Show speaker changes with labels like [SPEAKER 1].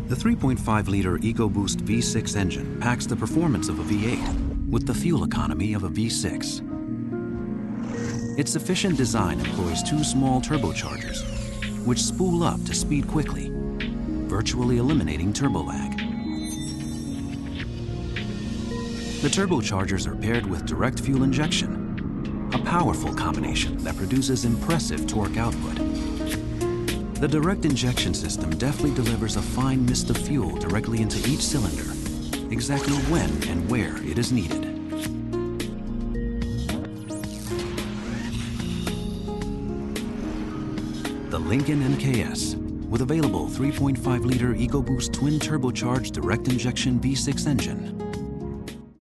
[SPEAKER 1] The 3.5-liter EcoBoost V6 engine packs the performance of a V8 with the fuel economy of a V6. Its efficient design employs two small turbochargers, which spool up to speed quickly, virtually eliminating turbo lag. The turbochargers are paired with direct fuel injection, a powerful combination that produces impressive torque output. The direct injection system deftly delivers a fine mist of fuel directly into each cylinder, exactly when and where it is needed. The Lincoln MKS, with available 3.5-liter EcoBoost twin turbocharged direct injection V6 engine,